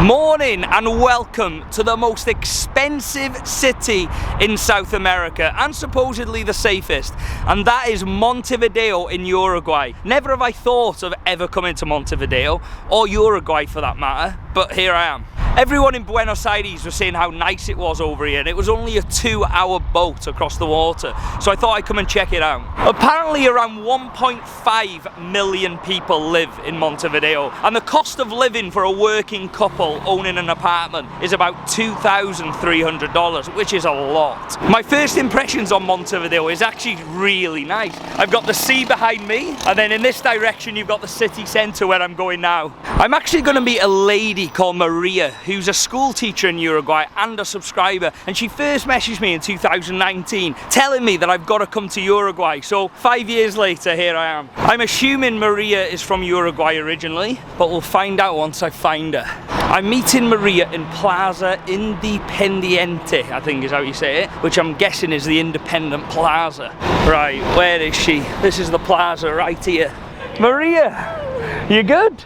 Morning and welcome to the most expensive city in South America and supposedly the safest, and that is Montevideo in Uruguay. Never have I thought of ever coming to Montevideo, or Uruguay for that matter, but here I am. Everyone in Buenos Aires was saying how nice it was over here, and it was only a 2-hour boat across the water, so I thought I'd come and check it out. Apparently around 1.5 million people live in Montevideo, and the cost of living for a working couple owning an apartment is about $2,300, which is a lot. My first impressions on Montevideo is actually really nice. I've got the sea behind me, and then in this direction you've got the city centre where I'm going now. I'm actually going to meet a lady called Maria, who's a school teacher in Uruguay and a subscriber, and she first messaged me in 2019 telling me that I've got to come to Uruguay, so 5 years later here I am. I'm assuming Maria is from Uruguay originally, but we'll find out once I find her. I'm meeting Maria in Plaza Independiente, I think is how you say it, which I'm guessing is the Independent Plaza. Right, where is she? This is the plaza right here. Maria, you good?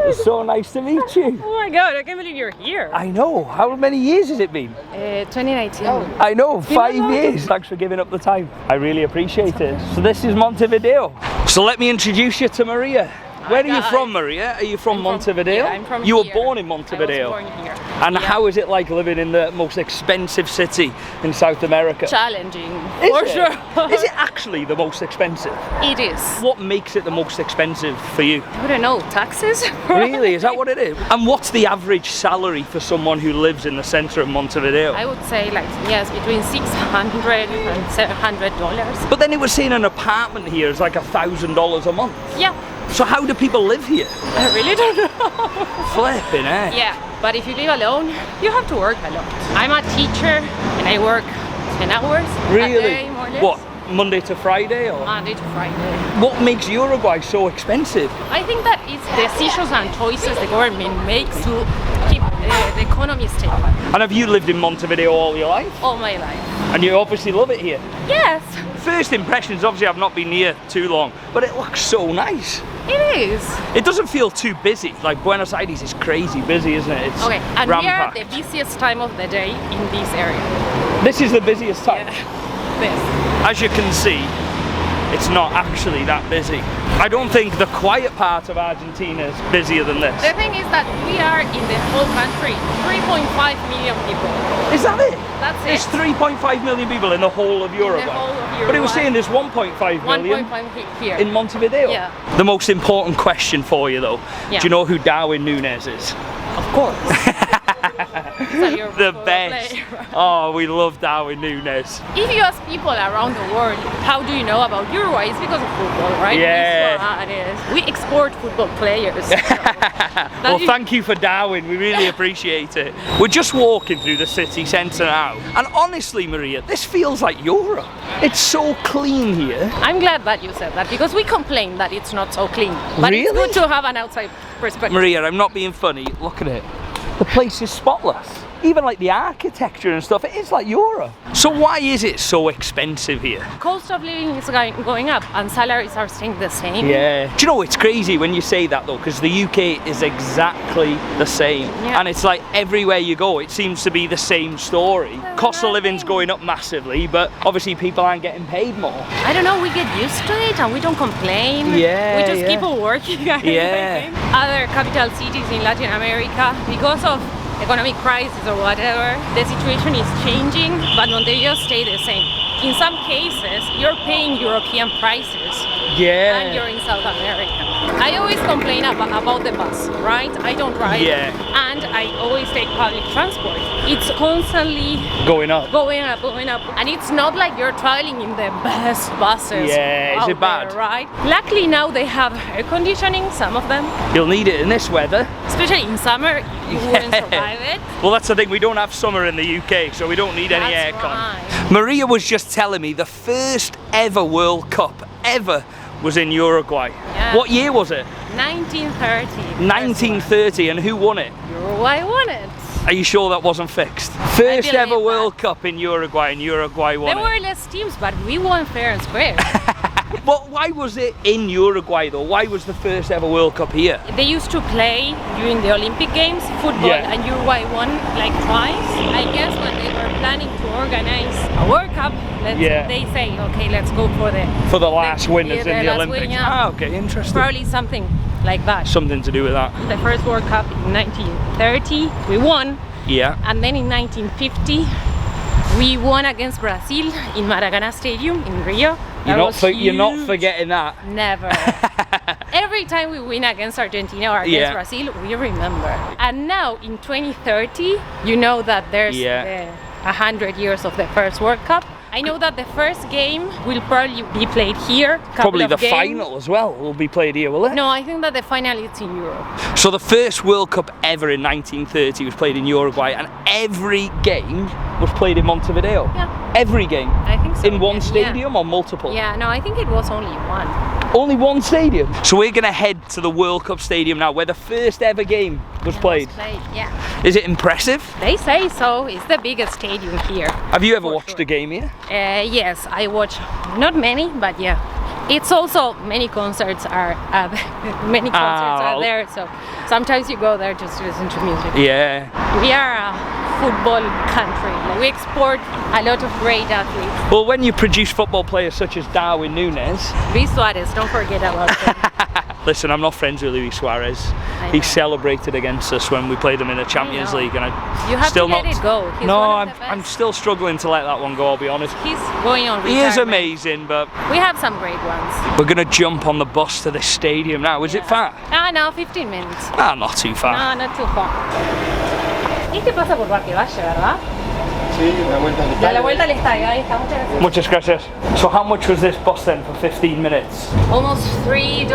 It's so nice to meet you. Oh my god, I can't believe you're here. I know. How many years has it been? 2019. I know, 5 years. Thanks for giving up the time. I really appreciate it. So this is Montevideo. So let me introduce you to Maria. Where are you from, Maria? Are you from Montevideo? I'm from You were here. born in Montevideo? I was born here. And how is it like living in the most expensive city in South America? Challenging, Is for it? sure. Is it actually the most expensive? It is. What makes it the most expensive for you? I don't know, taxes? Really? Is that what it is? And what's the average salary for someone who lives in the centre of Montevideo? I would say like, yes, between $600 and $700. But then it was saying an apartment here is like $1,000 a month. Yeah, So how do people live here? I really don't know. Flipping, eh? Yeah, but if you live alone, you have to work a lot. I'm a teacher and I work 10 hours Really? a day, more or less. What, Monday to Friday? Or Monday to Friday. what makes Uruguay so expensive? I think that it's decisions and choices the government makes to keep the economy stable And have you lived in Montevideo all your life? all my life. And you obviously love it here. Yes, First impressions, obviously I've not been here too long, but it looks so nice. it is. It doesn't feel too busy. Like Buenos Aires is crazy busy, isn't it? It's Okay, and we are rampacked. the busiest time of the day in this area. This is the busiest time. This. As you can see, it's not actually that busy. I don't think the quiet part of Argentina is busier than this. The thing is that we are in the whole country, 3.5 million people. Is that it? That's There's it. 3.5 million people in the whole of Uruguay. whole of But it was Uruguay. saying there's 1.5 million 1.5 here. in Montevideo. Yeah. The most important question for you though, Yeah. do you know who Darwin Núñez is? Of course. So you're The a football best. player. Oh, we love Darwin Núñez. If you ask people around the world, how do you know about Uruguay? It's because of football, right? Yeah. It's we export football players. So Well, thank you for Darwin, we really appreciate it. We're just walking through the city centre now, and honestly, Maria, this feels like Europe. It's so clean here. I'm glad that you said that because we complain that it's not so clean. But it's Really? good to have an outside perspective. Maria, I'm not being funny, look at it. The place is spotless. Even like the architecture and stuff, it is like Europe. So why is it so expensive here? Cost of living is going up and salaries are staying the same. Yeah. Do you know, it's crazy when you say that though, because the UK is exactly the same. Yeah. And it's like everywhere you go, it seems to be the same story. There's Cost of nothing. living's going up massively, but obviously people aren't getting paid more. I don't know, we get used to it and we don't complain. Yeah, We just yeah. keep on working. Yeah. Other capital cities in Latin America, because of economic crisis or whatever, the situation is changing, but Montevideo stay the same. In some cases, you're paying European prices Yeah. and you're in South America. I always complain about the bus, right? I don't drive. Yeah. And I always take public transport. It's constantly Going up. going up, and it's not like you're traveling in the best buses. Yeah, is out it bad? there, right? Luckily now they have air conditioning, some of them, You'll need it in this weather. especially in summer. You wouldn't survive it. Well, that's the thing, we don't have summer in the UK, so we don't need any That's aircon. right. Maria was just telling me the first ever World Cup ever was in Uruguay. Yeah. What year was it? 1930. 1930, and who won it? Uruguay won it. Are you sure that wasn't fixed? First believe ever that. World Cup in Uruguay, and Uruguay won There it. were less teams, but we won fair and square. But why was it in Uruguay though? Why was the first ever World Cup here? They used to play during the Olympic Games football, and Uruguay won like twice. I guess when they were planning to organize a World Cup, they say, okay, let's go for the last winners in the Olympics. Ah, okay, interesting. Probably something like that. Something to do with that. The first World Cup in 1930, we won. Yeah. And then in 1950, we won against Brazil in Maracanã Stadium in Rio. You're not forgetting that. Never. Every time we win against Argentina or against Brazil, we remember. And now in 2030, you know that there's 100 years of the first World Cup. I know that the first game will probably be played here. Probably the final as well will be played here, will it? No, I think that the final is in Europe. So the first World Cup ever in 1930 was played in Uruguay, and every game was played in Montevideo. Yeah. Every game. I think so. In one stadium or multiple? Yeah, no, I think it was only one. Only one stadium? So we're going to head to the World Cup stadium now, where the first ever game was played. Is it impressive? They say so. It's the biggest stadium here. Have you ever watched a game here? Yes, I watch not many, but yeah. It's also many concerts are there, so sometimes you go there just to listen to music. Yeah. We are a football country. Like, we export a lot of great athletes. Well, when you produce football players such as Darwin Núñez, Luis Suarez, don't forget about him. Listen, I'm not friends with Luis Suarez. He celebrated against us when we played him in the Champions League, and you have to let it go. He's I'm still struggling to let that one go, I'll be honest. He's going on retirement. He is amazing, but we have some great ones. We're gonna jump on the bus to the stadium now. Is it far? No, 15 minutes. Ah, not too far. No, not too far. Este pasa por Parque Valle, ¿verdad? Sí, la vuelta al estadio. La vuelta al estadio, ahí está. Muchas gracias. So how much was this bus then for 15 minutes? Almost $3.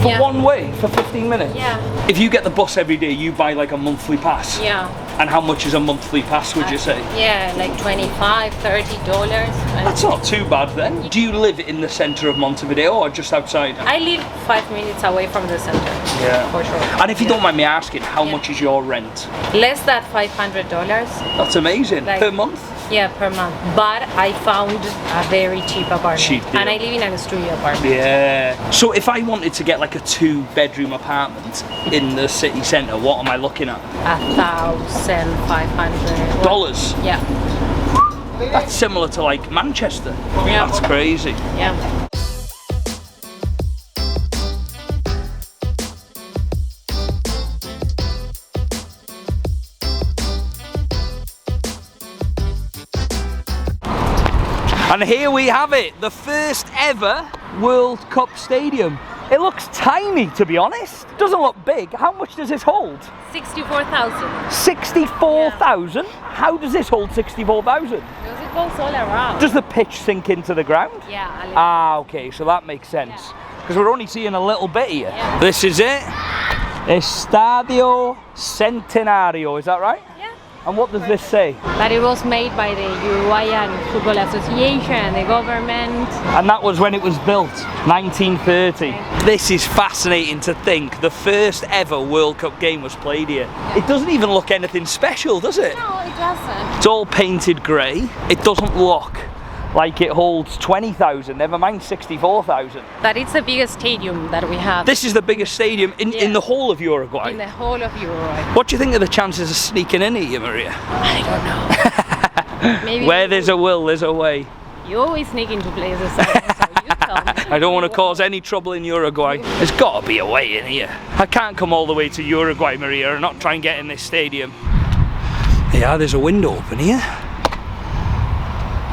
For one way, for 15 minutes? Yeah. If you get the bus every day, you buy like a monthly pass? Yeah. And how much is a monthly pass, would you say? Yeah, like $25, $30. That's not too bad then. Do you live in the centre of Montevideo or just outside? I live 5 minutes away from the center. Yeah. For sure. And if you don't mind me asking, how much is your rent? Less than $500. That's amazing. Per month? Yeah, per month. But I found a very cheap apartment. Cheap deal. And I live in a studio apartment. Yeah. So if I wanted to get like a 2-bedroom apartment in the city centre, what am I looking at? $1,500. Dollars? Yeah. That's similar to like Manchester. Yeah. That's crazy. Yeah. And here we have it, the first ever World Cup stadium. It looks tiny, to be honest. Doesn't look big. How much does this hold? 64,000. 64,000? Yeah. How does this hold 64,000? Because it goes all around. Does the pitch sink into the ground? Yeah. Ah, okay, so that makes sense. Because we're only seeing a little bit here. Yeah. This is it. Estadio Centenario, is that right? Yeah. And what does this say? That it was made by the Uruguayan Football Association and the government. And that was when it was built, 1930. This is fascinating to think. The first ever World Cup game was played here. Yeah. It doesn't even look anything special, does it? No, it doesn't. It's all painted grey. It doesn't look like it holds 20,000, never mind 64,000. That it's the biggest stadium that we have. This is the biggest stadium in the whole of Uruguay? In the whole of Uruguay. What do you think of the chances of sneaking in here, Maria? I don't know. Maybe where there's a will, there's a way. You always sneak into places, so you tell me. I don't want to cause any trouble in Uruguay. There's got to be a way in here. I can't come all the way to Uruguay, Maria, and not try and get in this stadium. Yeah, there's a window open here.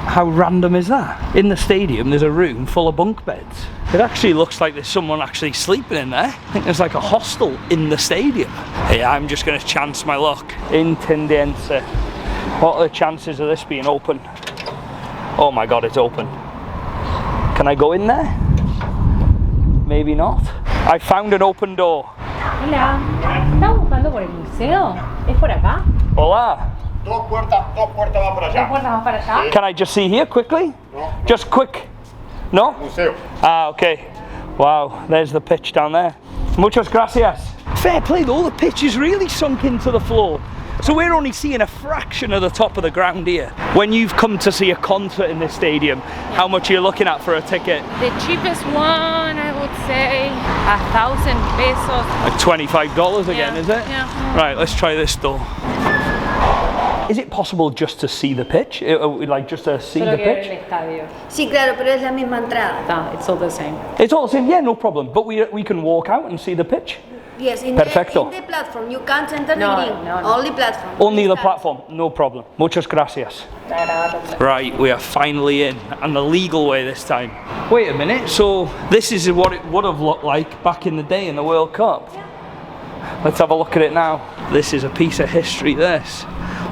How random is that? In the stadium there's a room full of bunk beds. It actually looks like there's someone actually sleeping in there. I think there's like a hostel in the stadium. Yeah, I'm just going to chance my luck. Intendense. What are the chances of this being open? Oh my god, it's open. Can I go in there? Maybe not. I found an open door. Hola. ¿Estás buscando por el museo? ¿Es por acá? Hola. Dos puertas van para allá. ¿Dos puertas van para allá? Can I just see here quickly? No. Just quick. No? Museo. Ah, okay. Wow, there's the pitch down there. Muchas gracias. Fair play though, the pitch is really sunk into the floor. So we're only seeing a fraction of the top of the ground here. When you've come to see a concert in this stadium, how much are you looking at for a ticket? The cheapest one, I would say 1,000 pesos. Like $25 again, Yeah, is it? yeah. Right, let's try this door. Is it possible just to see the pitch? Like just to see the pitch? Sí, claro, pero es la misma entrada. No, it's all the same. It's all the same, yeah, no problem. But we can walk out and see the pitch? Yes, in Perfecto. the platform. You can't enter No, the ring. no, no. Only platform. Only the Start. platform, no problem. Muchas gracias. Right, we are finally in, and the legal way this time. Wait a minute, so this is what it would have looked like back in the day in the World Cup. Let's have a look at it now. This is a piece of history, this.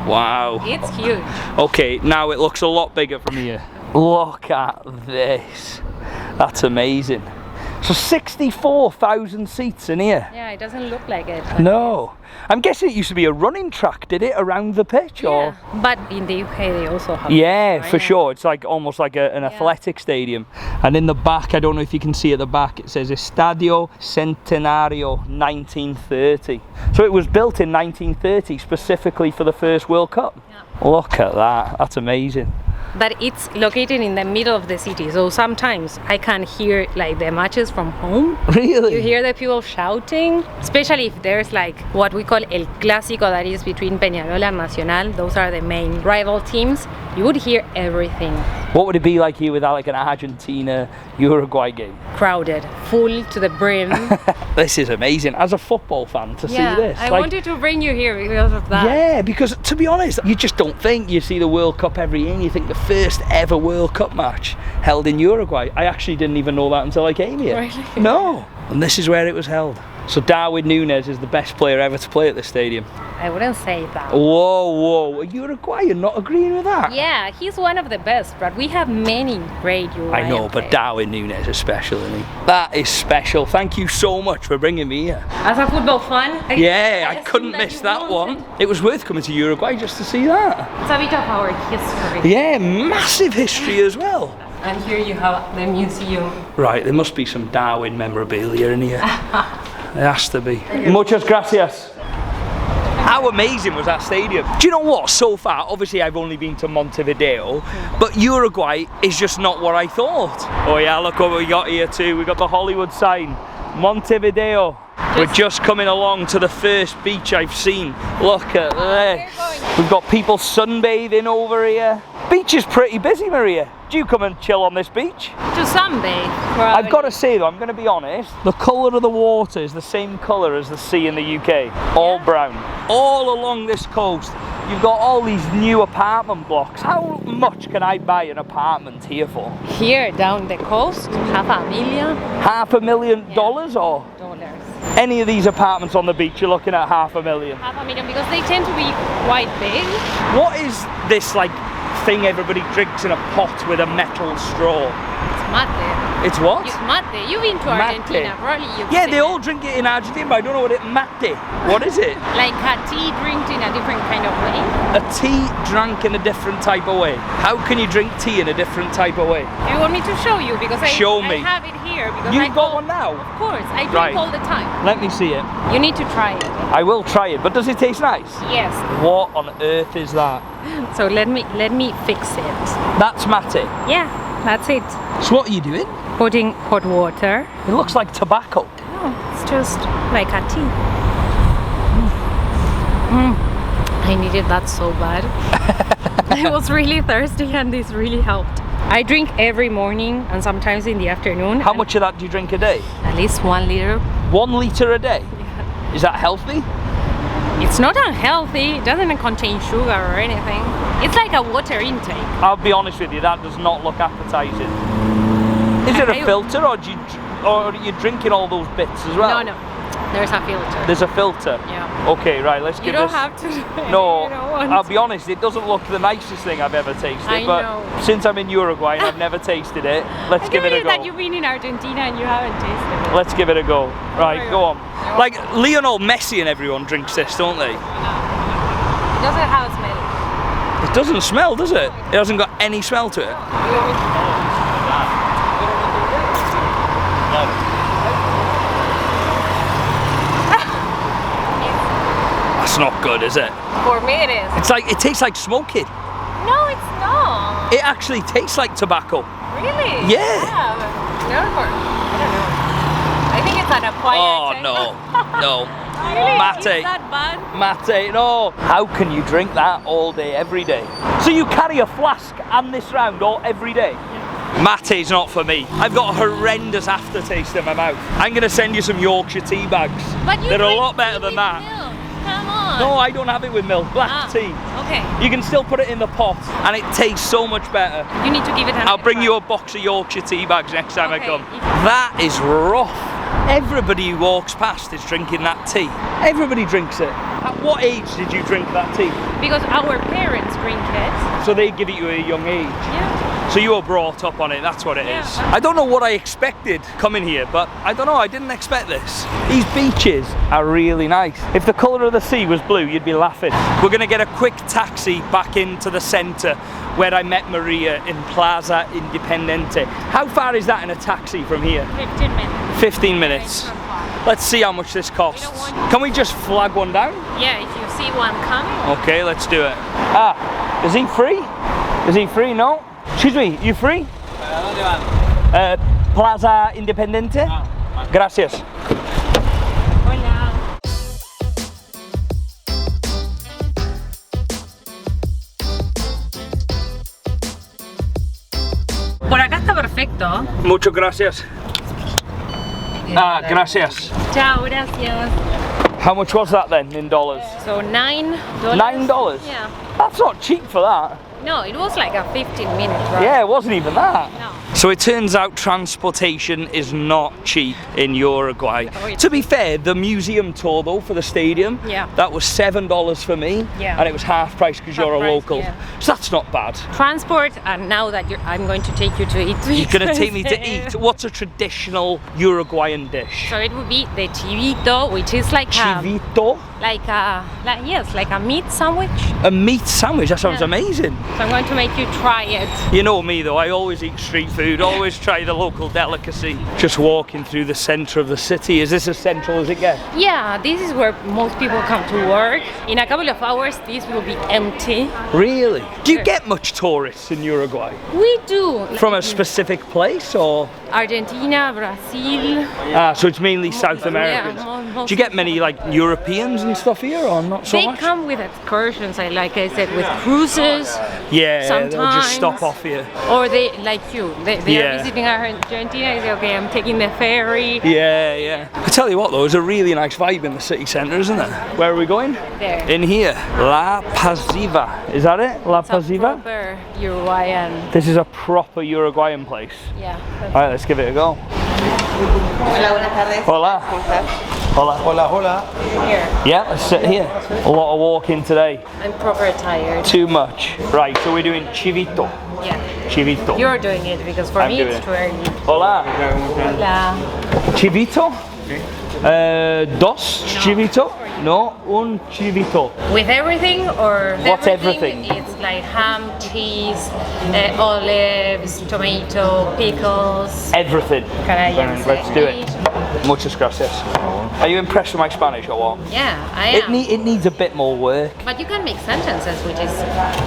Wow. It's huge. Okay, now it looks a lot bigger from here. Look at this. That's amazing. So 64,000 seats in here. Yeah, it doesn't look like it. No. I'm guessing it used to be a running track, did it, around the pitch? Or? Yeah. But in the UK they also have. Yeah, for right? sure. It's like almost like an athletic stadium. And in the back, I don't know if you can see at the back, it says Estadio Centenario 1930. So it was built in 1930 specifically for the first World Cup. Yeah. Look at that. That's amazing. But it's located in the middle of the city, so sometimes I can hear like the matches from home. Really? You hear the people shouting, especially if there's like what we call El Clásico, that is between Peñarol and Nacional. Those are the main rival teams. You would hear everything. What would it be like here without like an Argentina-Uruguay game? Crowded, full to the brim. This is amazing. As a football fan, to see this. I like, wanted to bring you here because of that. Yeah, because to be honest, you just don't think you see the World Cup every year and you think the first ever World Cup match held in Uruguay. I actually didn't even know that until I came here. Really? No. And this is where it was held. So Darwin Núñez is the best player ever to play at this stadium. I wouldn't say that. Whoa, are you Uruguayan not agreeing with that? Yeah, he's one of the best, but we have many great Uruguayan I know, but players. Darwin Núñez is special, isn't he? That is special. Thank you so much for bringing me here. As a football fan, Yeah, I assume couldn't that miss you that wanted. one. It was worth coming to Uruguay just to see that. It's a bit of our history. Yeah, massive history as well. And here you have the museum. Right, there must be some Darwin memorabilia in here. There has to be. Muchas gracias. How amazing was that stadium? Do you know what? So far, obviously I've only been to Montevideo, but Uruguay is just not what I thought. Oh yeah, look what we got here too. We got the Hollywood sign. Montevideo. We're just coming along to the first beach I've seen. Look at this. We've got people sunbathing over here. Beach is pretty busy, Maria. Do you come and chill on this beach? To sunbathe. I've got to say though, I'm going to be honest, the colour of the water is the same colour as the sea in the UK. All brown. All along this coast, you've got all these new apartment blocks. How much can I buy an apartment here for? Here down the coast, $500,000. $500,000 or? Any of these apartments on the beach, you're looking at $500,000. $500,000 because they tend to be quite big. What is this like thing everybody drinks in a pot with a metal straw? It's mate. It's what? Mate. You've been to Argentina, probably you've Yeah, seen they it. all drink it in Argentina, but I don't know what it mate. What is it? Like a tea drinked in a different kind of way. A tea drank in a different type of way. How can you drink tea in a different type of way? You want me to show you because Show me. I have it here because You've I got go- one now? Of course, I drink Right. all the time. Let me see it. You need to try it. I will try it, but does it taste nice? Yes. What on earth is that? So let me fix it. That's mate. Yeah, that's it. So what are you doing? Putting hot water. It looks like tobacco. No, it's just like a tea. I needed that so bad. I was really thirsty and this really helped. I drink every morning and sometimes in the afternoon. How much of that do you drink a day? At least 1 liter. 1 litre a day? Is that healthy? It's not unhealthy, it doesn't contain sugar or anything. It's like a water intake. I'll be honest with you, that does not look appetizing. Is it a filter or are you drinking all those bits as well? No, there's a filter. There's a filter? Yeah. Okay, right, let's You give don't this... have to. No, You don't want I'll to. be honest, it doesn't look the nicest thing I've ever tasted, I but know. since I'm in Uruguay and I've never tasted it, let's give it a I go. that you've been in Argentina and you haven't tasted it. Let's give it a go. Right, Very go good. on. Like Lionel Messi and everyone drinks this, don't they? It doesn't have a smell. It doesn't smell, does it? It hasn't got any smell to it. That's not good, is it? For me, it is. It's like, it tastes like smoking. No, it's not. It actually tastes like tobacco. Really? Yeah. Never. I don't know. I think it's an acquired Oh, taste. no. Really? Mate. Is that bad? Mate, no. How can you drink that all day, every day? So you carry a flask and this round all every day? Mate's not for me. I've got a horrendous aftertaste in my mouth. I'm going to send you some Yorkshire tea bags. But you They're a drink lot better tea than with that. milk. Come on. No, I don't have it with milk. Black tea. Okay. You can still put it in the pot and it tastes so much better. You need to give it an I'll bring you a box of Yorkshire tea bags next time I Okay. come. That is rough. Everybody who walks past is drinking that tea. Everybody drinks it. At what age did you drink that tea? Because our parents drink it. So they give it you at a young age. Yeah. So you were brought up on it, that's what it is. I don't know what I expected coming here, but I don't know, I didn't expect this. These beaches are really nice. If the colour of the sea was blue, you'd be laughing. We're gonna get a quick taxi back into the centre where I met Maria in Plaza Independente. How far is that in a taxi from here? 15 minutes. 15 minutes. Let's see how much this costs. Can we just flag one down? Yeah, if you see one coming. Okay, let's do it. Ah, is he free? Is he free? No? Excuse me, you free? Plaza Independente? Gracias. Hola. Por acá está perfecto. Muchas gracias. Ah, gracias. Chao, gracias. How much was that then in dollars? So $9. $9? Yeah. That's not cheap for that. No, it was like a 15-minute ride. Yeah, it wasn't even that. No. So it turns out transportation is not cheap in Uruguay. Oh, yeah. To be fair, the museum tour though for the stadium, Yeah. that was $7 for me, Yeah. and it was half price because you're a Half price, local. yeah. So that's not bad. Transport, and now that I'm going to take you to eat. You're gonna take me to eat. What's a traditional Uruguayan dish? So it would be the chivito, which is like Chivito? like a meat sandwich. A meat sandwich, that sounds Yeah. amazing. So I'm going to make you try it. You know me though, I always eat street food, always try the local delicacy. Just walking through the centre of the city. Is this as central as it gets? Yeah, this is where most people come to work. In a couple of hours, this will be empty. Really? Do you get much tourists in Uruguay? We do. From a specific place or? Argentina, Brazil. So it's mainly South Americans. most Do you get many like Europeans and stuff here or not so They much? come with excursions, like I said, with cruises. Yeah, they'll just stop sometimes. off here. Or they, like you, they Yeah. are visiting Argentina, they say, okay, I'm taking the ferry. Yeah, yeah. I tell you what though, there's a really nice vibe in the city centre, isn't there? Where are we going? There. In here. La Pasiva. Is that it? La It's a Pasiva? proper Uruguayan. This is a proper Uruguayan place. Yeah. Alright, let's give it a go. Hola, buenas tardes. Hola. ¿Cómo estás? Hola. Hola, hola. Here. Yeah, let's sit here. A lot of walking today. I'm proper tired. Too much. Right, so we're doing chivito. Yeah. Chivito. You're doing it because for I'm me doing it's it. too early. Hola. Hola. Chivito? Dos chivito? No, un chivito. With everything or What's everything? It's like ham, cheese, olives, tomato, pickles. Everything. Canadian Let's do it. Muchas gracias. Are you impressed with my Spanish or what? Yeah, I It, am. it needs a bit more work. But you can make sentences, which is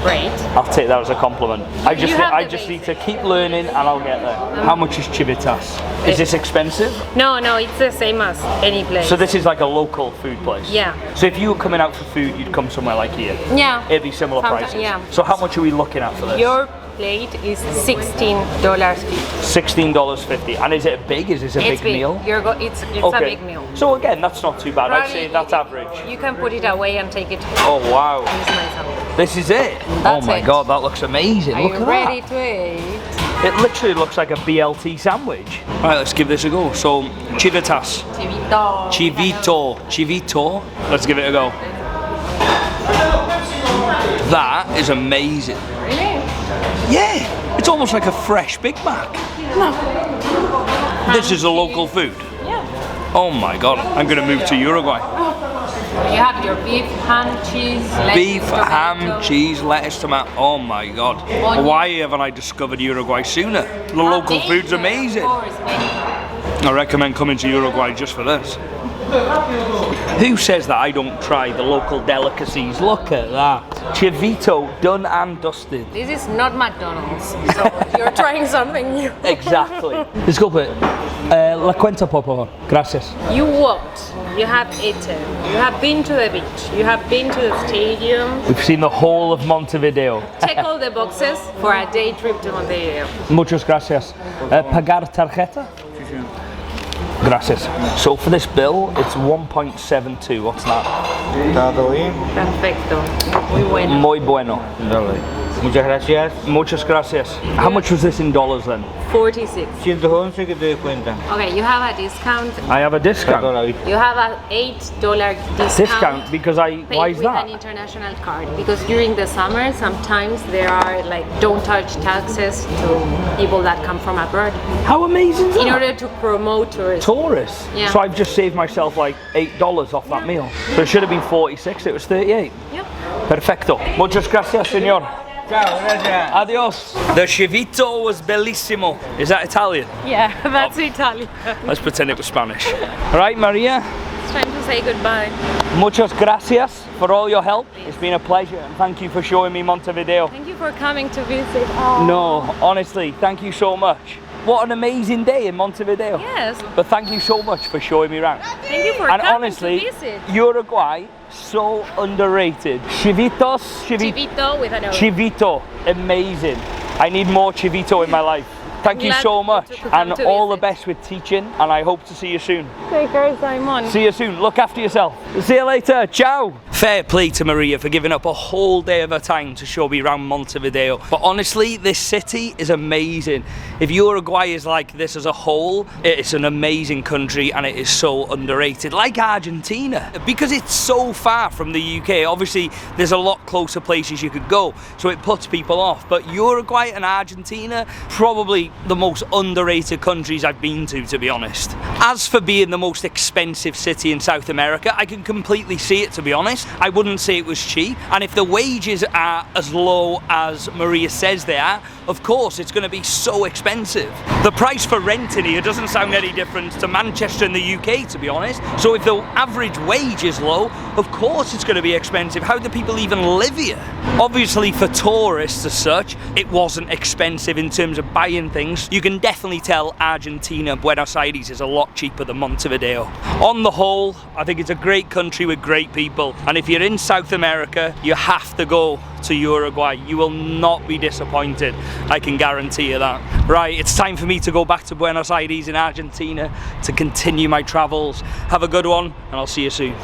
great. I'll take that as a compliment. I just have the need to basics. keep learning and I'll get there. How much is chivitas? Is this expensive? No, it's the same as any place. So this is like a local food place? Yeah. So if you were coming out for food, you'd come somewhere like here? Yeah. It'd be similar Sometimes, prices? yeah. So how much are we looking at for this? Your plate is $16.50. $16.50. And is it big? Is this a It's big meal? It's a big meal. So again, that's not too bad. I'd Probably say that's average. You can put it away and take it. Oh wow. Use my sandwich. This is it? That's oh my it. god, that looks amazing. Are Look you at ready that. to eat? It literally looks like a BLT sandwich. Right, let's give this a go. So, chivitas. Chivito. Chivito. Let's give it a go. That is amazing. Really? Yeah, it's almost like a fresh Big Mac. This is a local food. Yeah. Oh my god, I'm gonna move to Uruguay. You have your beef, ham, cheese, lettuce, Beef, tomato. ham, cheese, lettuce, tomato. Oh my god. Why haven't I discovered Uruguay sooner? The local food's amazing. Of course, Mexico. I recommend coming to Uruguay just for this. Who says that I don't try the local delicacies? Look at that. Chivito, done and dusted. This is not McDonald's, so you're trying something new. Exactly. Disculpe, la cuenta por favor. Gracias. You walked, you have eaten, you have been to the beach, you have been to the stadium. We've seen the whole of Montevideo. Check all the boxes for a day trip to Montevideo. Muchas gracias. Pagar tarjeta? Gracias. So for this bill, it's 1.72. What's that? ¿Está todo bien? Perfecto. Muy bueno. Muy bueno. Dale. Muchas gracias. Muchas gracias. How much was this in dollars then? 46. 111 que te des cuenta. Okay, you have a discount. I have a Está toda discount. la vista. You have a $8 discount. Discount because Paid why is with an that? international card, because during the summer sometimes there are like don't touch taxes to people that come from abroad How amazing is in that? order to promote tourism. Tourists. Yeah. So I've just saved myself like $8 off that meal. So it should have been 46, it was 38. Yep. Perfecto. Muchas gracias, señor. Chao, gracias. Adios. The chivito was bellissimo. Is that Italian? Yeah, that's Italian. Let's pretend it was Spanish. All right, Maria. It's time to say goodbye. Muchas gracias for all your help. It's been a pleasure and thank you for showing me Montevideo. Thank you for coming to visit. Oh. No, honestly, thank you so much. What an amazing day in Montevideo. Yes. But thank you so much for showing me around. Thank you for And coming honestly, to visit. Uruguay, so underrated. Chivitos, Chivito with an O. Chivito, amazing. I need more chivito in my life. Thank you Glad so you much took the time and to all the visit. best with teaching and I hope to see you soon. Take care, Simon. See you soon. Look after yourself. See you later. Ciao. Fair play to Maria for giving up a whole day of her time to show me around Montevideo. But honestly, this city is amazing. If Uruguay is like this as a whole, it's an amazing country and it is so underrated. Like Argentina. Because it's so far from the UK, obviously there's a lot closer places you could go, so it puts people off. But Uruguay and Argentina, probably the most underrated countries I've been to be honest. As for being the most expensive city in South America, I can completely see it, to be honest. I wouldn't say it was cheap, and if the wages are as low as Maria says they are, of course it's going to be so expensive. The price for renting here doesn't sound any different to Manchester in the UK, to be honest. So if the average wage is low, of course it's going to be expensive. How do people even live here? Obviously for tourists as such, it wasn't expensive in terms of buying things. You can definitely tell Argentina, Buenos Aires is a lot cheaper than Montevideo. On the whole, I think it's a great country with great people, and if you're in South America, you have to go to Uruguay. You will not be disappointed, I can guarantee you that. Right, it's time for me to go back to Buenos Aires in Argentina to continue my travels. Have a good one, and I'll see you soon.